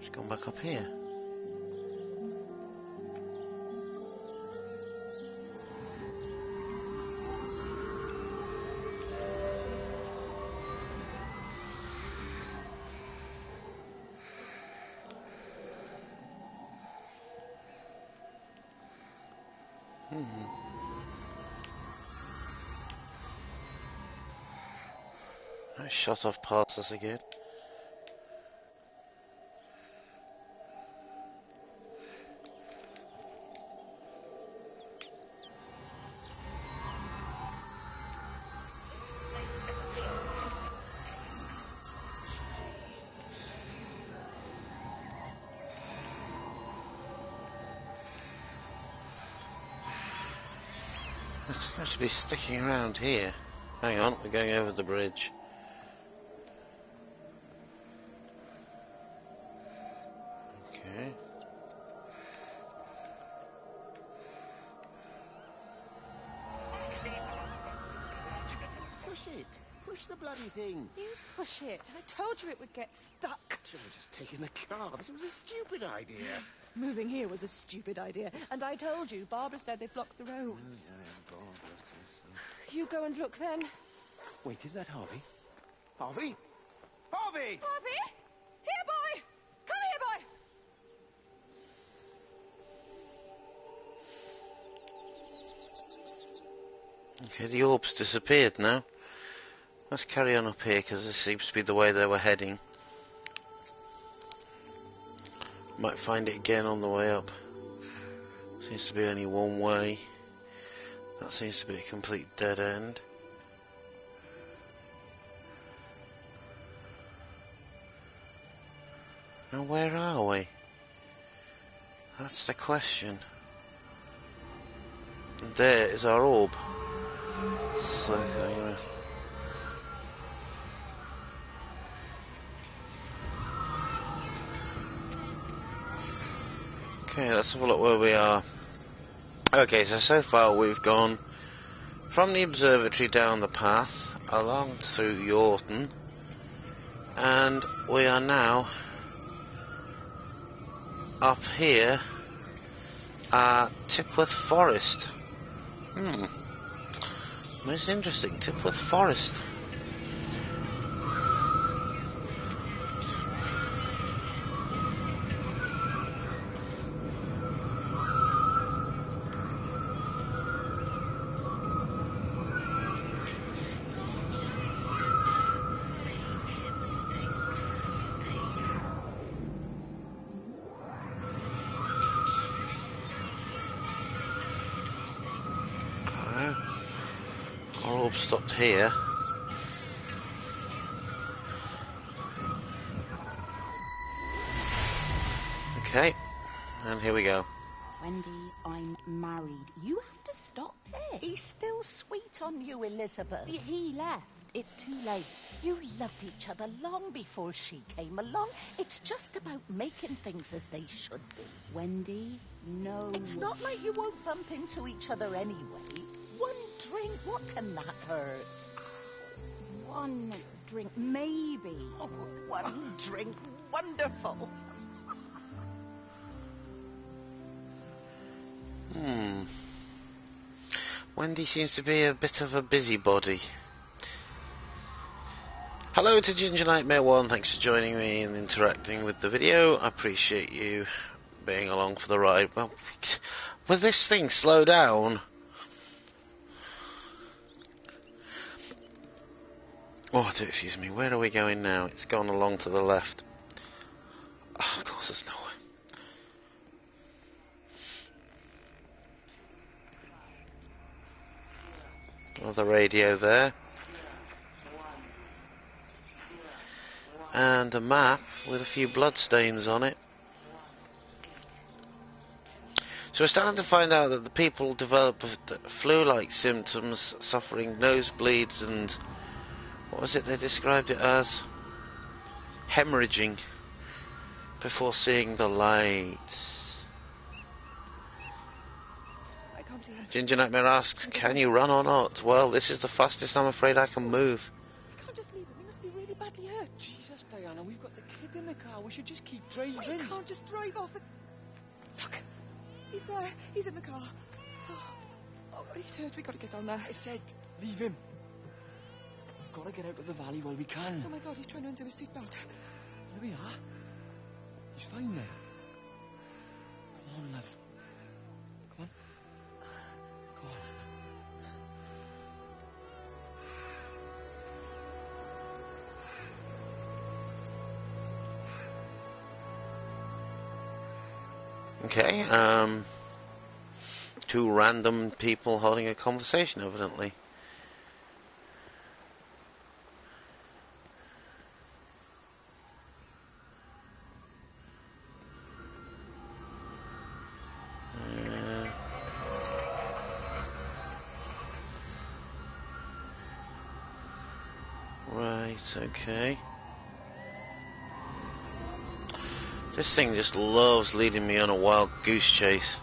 Just gone back up here. I shot off past us again. It's supposed to be sticking around here. Hang on, we're going over the bridge. Okay. Push it. Push the bloody thing. You push it. I told you it would get stuck. Should have just taken the car. This was a stupid idea. Moving here was a stupid idea. And I told you, Barbara said they'd blocked the roads. Oh, yeah, Barbara says so. You go and look then. Wait, is that Harvey? Harvey? Harvey! Harvey? Here, boy! Come here, boy! Okay, the orb's disappeared now. Let's carry on up here, because this seems to be the way they were heading. Might find it again on the way up. Seems to be only one way. That seems to be a complete dead end. Now where are we? That's the question. And there is our orb. So anyway. Okay, let's have a look where we are. Okay, so far we've gone from the observatory down the path, along through Yorton, and we are now up here at Tipworth Forest. Most interesting, Tipworth Forest. Our orb stopped here. Okay, and here we go. Wendy, I'm married. You have to stop it. He's still sweet on you, Elizabeth. He left. It's too late. You loved each other long before she came along. It's just about making things as they should be. Wendy, no. It's not like you won't bump into each other anyway. One drink, what can that hurt? One drink, maybe. Oh, one drink. Wonderful. Wendy seems to be a bit of a busybody. Hello to Ginger Nightmare 1, thanks for joining me and interacting with the video. I appreciate you being along for the ride. Well, will this thing slow down? Oh, excuse me, where are we going now? It's gone along to the left. Oh, of course, there's nowhere. Another radio there. And a map with a few bloodstains on it. So we're starting to find out that the people develop flu-like symptoms, suffering nosebleeds and... what was it they described it as? Hemorrhaging before seeing the light. I can't see him. Ginger Nightmare asks, can you run or not? Well, this is the fastest I'm afraid I can move. I can't just leave him. He must be really badly hurt. Jesus, Diana, we've got the kid in the car. We should just keep driving. We can't just drive off and... Look, he's there. He's in the car. Oh, he's hurt. We've got to get down there. I said, leave him. We've got to get out of the valley while we can. Oh, my God, he's trying to undo his seatbelt. There we are. He's fine now. Come on, love. Come on. Go on. Okay, two random people holding a conversation, evidently. Right, okay. This thing just loves leading me on a wild goose chase.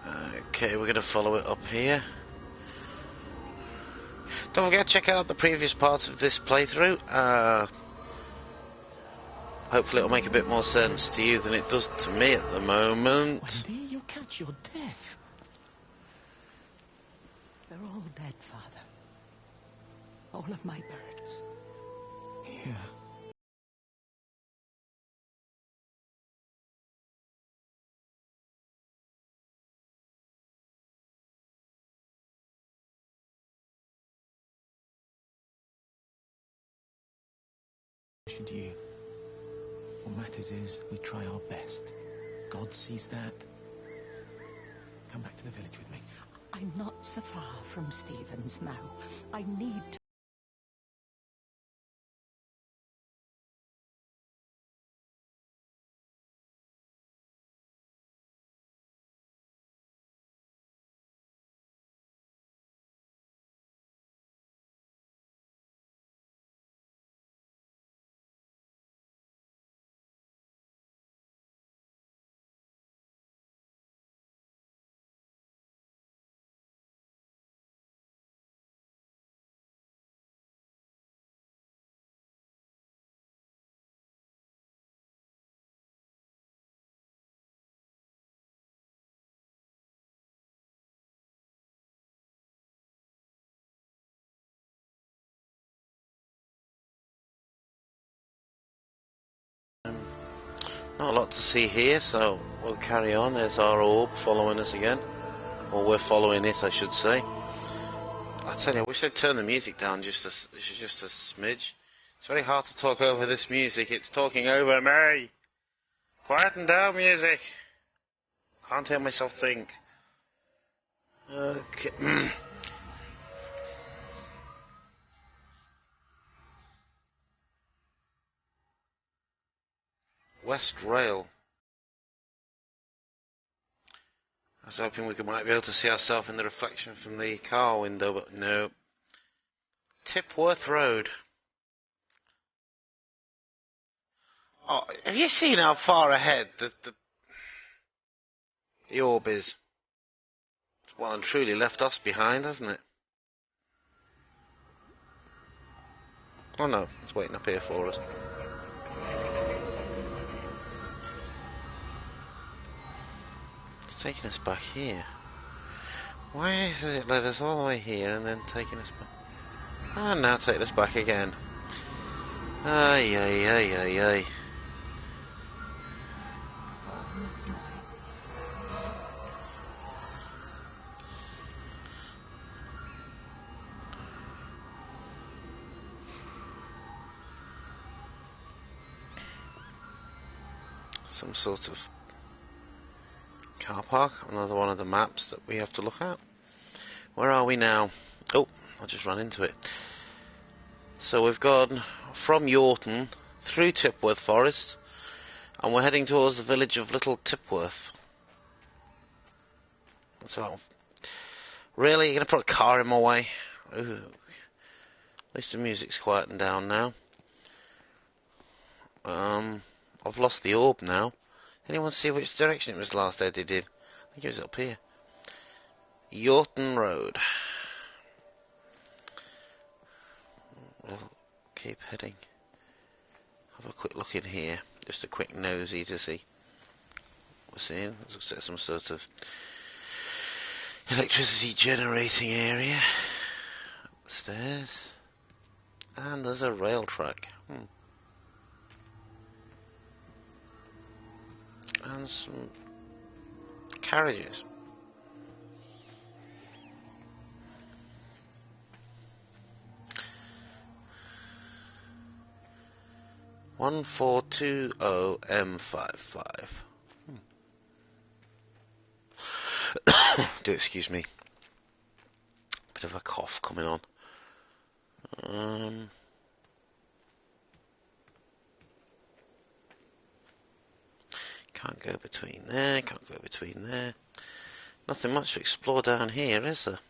Okay, we're going to follow it up here. Don't forget to check out the previous parts of this playthrough. Hopefully it'll make a bit more sense to you than it does to me at the moment. Wendy, you'll catch your death. They're all dead, Father. All of my birds. Here. To you. What matters is we try our best. God sees that. Come back to the village with me. I'm not so far from Stevens now. I need to... Not a lot to see here, so we'll carry on. There's our orb following us again. Or we're following it, I should say. I tell you, I wish they'd turn the music down just a smidge. It's very hard to talk over this music. It's talking over me. Quieten down, music. Can't hear myself think. Okay. West Rail. I was hoping we might be able to see ourselves in the reflection from the car window, but no. Tipworth Road. Oh, have you seen how far ahead the orb is? Well and truly left us behind, hasn't it? Oh no, it's waiting up here for us. It's taking us back here. Why has it led us all the way here and then taking us back? And now taking us back again. Ay, ay, ay, ay, ay. Some sort of car park, another one of the maps that we have to look at. Where are we now? Oh, I just ran into it. So we've gone from Yorton through Tipworth Forest and we're heading towards the village of Little Tipworth. So, really, you're going to put a car in my way? Ooh. At least the music's quieting down now. I've lost the orb now. Anyone see which direction it was last edited in? I think it was up here. Yorton Road. We'll keep heading. Have a quick look in here. Just a quick nosy to see what we're seeing. It looks like some sort of electricity generating area. Up the stairs. And there's a rail track. And some carriages. M55. Do excuse me. Bit of a cough coming on. Can't go between there, can't go between there. Nothing much to explore down here, is there?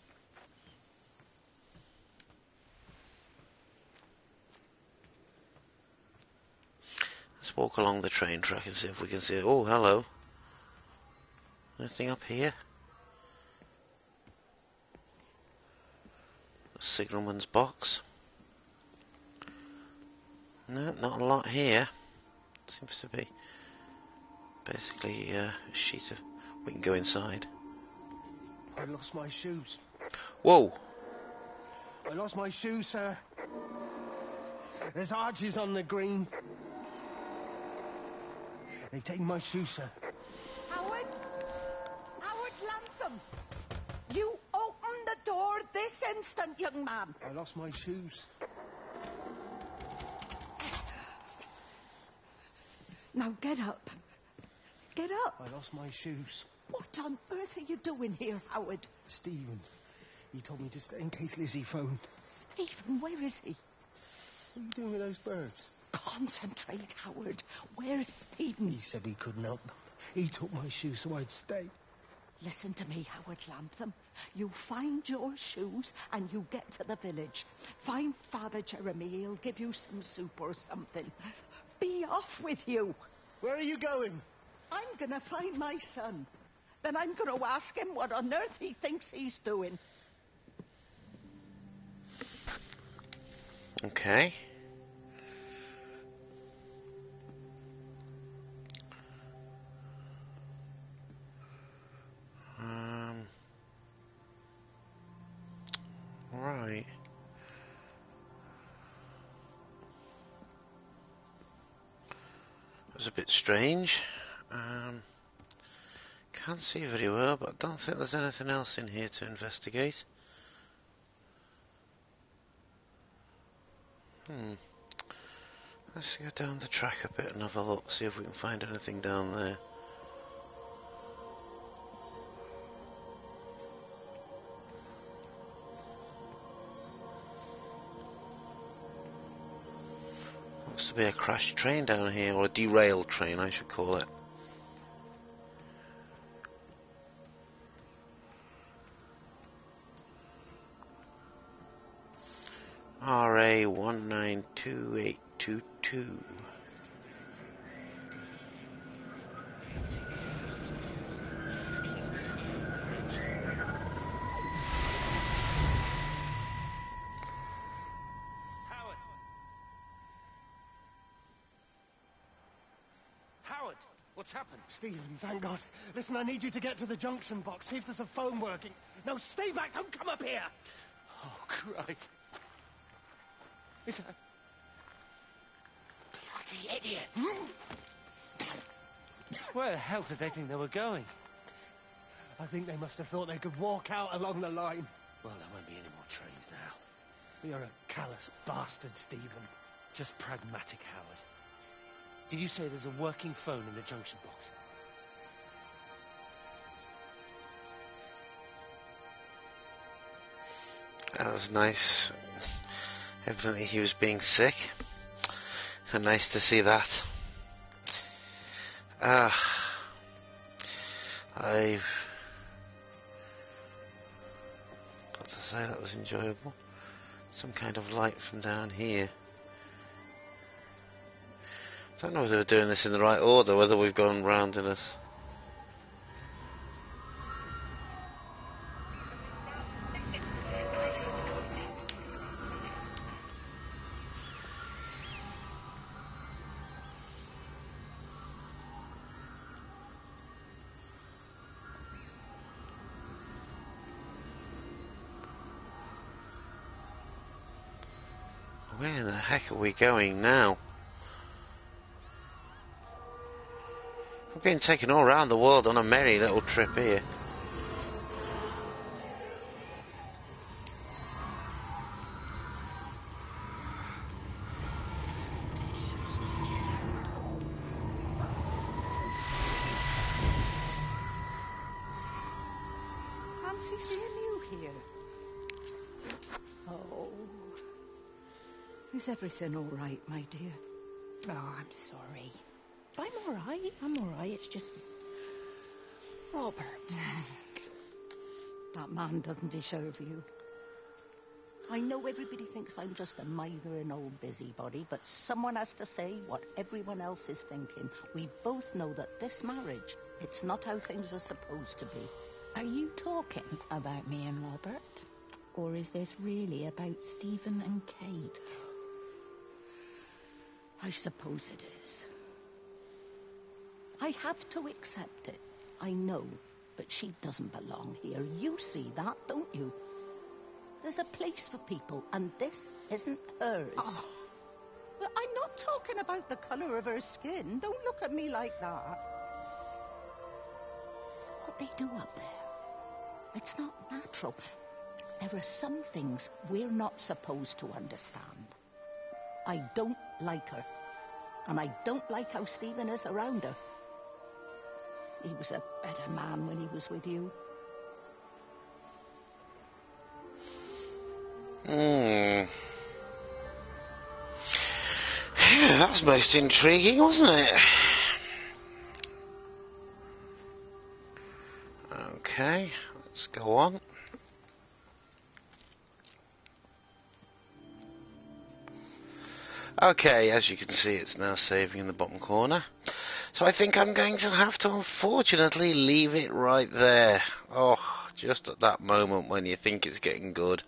Let's walk along the train track and see if we can see it. Oh, hello. Anything up here? A signalman's box. No, not a lot here. Seems to be basically a sheet of... We can go inside. I lost my shoes. Whoa! I lost my shoes, sir. There's arches on the green. They've taken my shoes, sir. Howard? Howard Lansome! You open the door this instant, young man. I lost my shoes. Now get up. Get up. I lost my shoes. What on earth are you doing here, Howard? Stephen. He told me to stay in case Lizzie phoned. Stephen, where is he? What are you doing with those birds? Concentrate, Howard. Where's Stephen? He said we couldn't help them. He took my shoes so I'd stay. Listen to me, Howard Lansome. You find your shoes and you get to the village. Find Father Jeremy. He'll give you some soup or something. Be off with you. Where are you going? I'm going to find my son. Then I'm going to ask him what on earth he thinks he's doing. Okay. Right. It was a bit strange. Can't see very well, but I don't think there's anything else in here to investigate. Let's go down the track a bit and have a look, see if we can find anything down there. Looks to be a crashed train down here, or a derailed train I should call it. RA 192822. Howard, what's happened? Stephen, thank God. Listen, I need you to get to the junction box, see if there's a phone working. No, stay back, don't come up here! Oh, Christ. Is that... Bloody idiot! Where the hell did they think they were going? I think they must have thought they could walk out along the line. Well, there won't be any more trains now. You're a callous bastard, Stephen. Just pragmatic, Howard. Did you say there's a working phone in the junction box? That was nice. Evidently he was being sick. And nice to see that. I've got to say that was enjoyable. Some kind of light from down here. I don't know whether we're doing this in the right order, whether we've gone round in us. Where the heck are we going now? We're being taken all around the world on a merry little trip here. Fancy seeing you here. Oh. Is everything all right, my dear? Oh, I'm sorry. I'm all right. It's just... Robert. That man doesn't deserve you. I know everybody thinks I'm just a mithering old busybody, but someone has to say what everyone else is thinking. We both know that this marriage, it's not how things are supposed to be. Are you talking about me and Robert? Or is this really about Stephen and Kate? I suppose it is. I have to accept it. I know, but she doesn't belong here. You see that, don't you? There's a place for people, and this isn't hers. Oh. Well, I'm not talking about the colour of her skin. Don't look at me like that. What they do up there, it's not natural. There are some things we're not supposed to understand. I don't like her, and I don't like how Stephen is around her. He was a better man when he was with you. Yeah, that was most intriguing, wasn't it? Okay, let's go on. Okay, as you can see, it's now saving in the bottom corner. So I think I'm going to have to, unfortunately, leave it right there. Oh, just at that moment when you think it's getting good.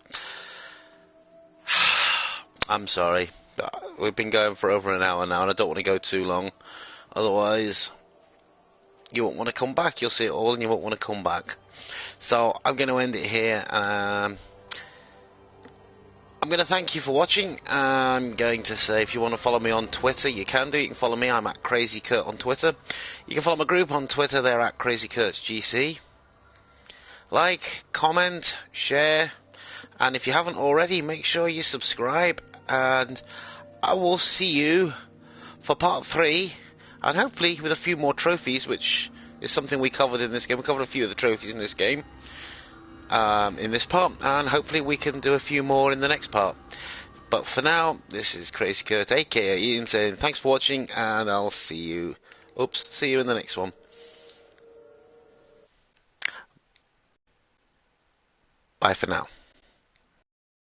I'm sorry. We've been going for over an hour now, and I don't want to go too long. Otherwise, you won't want to come back. You'll see it all, and you won't want to come back. So I'm going to end it here. I'm going to thank you for watching. I'm going to say, if you want to follow me on Twitter, you can do. You can follow me. I'm at CrazyKurt on Twitter. You can follow my group on Twitter. They're at CrazyKurtGC. Like, comment, share, and if you haven't already, make sure you subscribe. And I will see you for part 3, and hopefully with a few more trophies, which is something we covered in this game. We covered a few of the trophies in this game. In this part, and hopefully we can do a few more in the next part. But for now, this is CrazyKurt, aka Ian, saying thanks for watching, and I'll see you in the next one. Bye for now.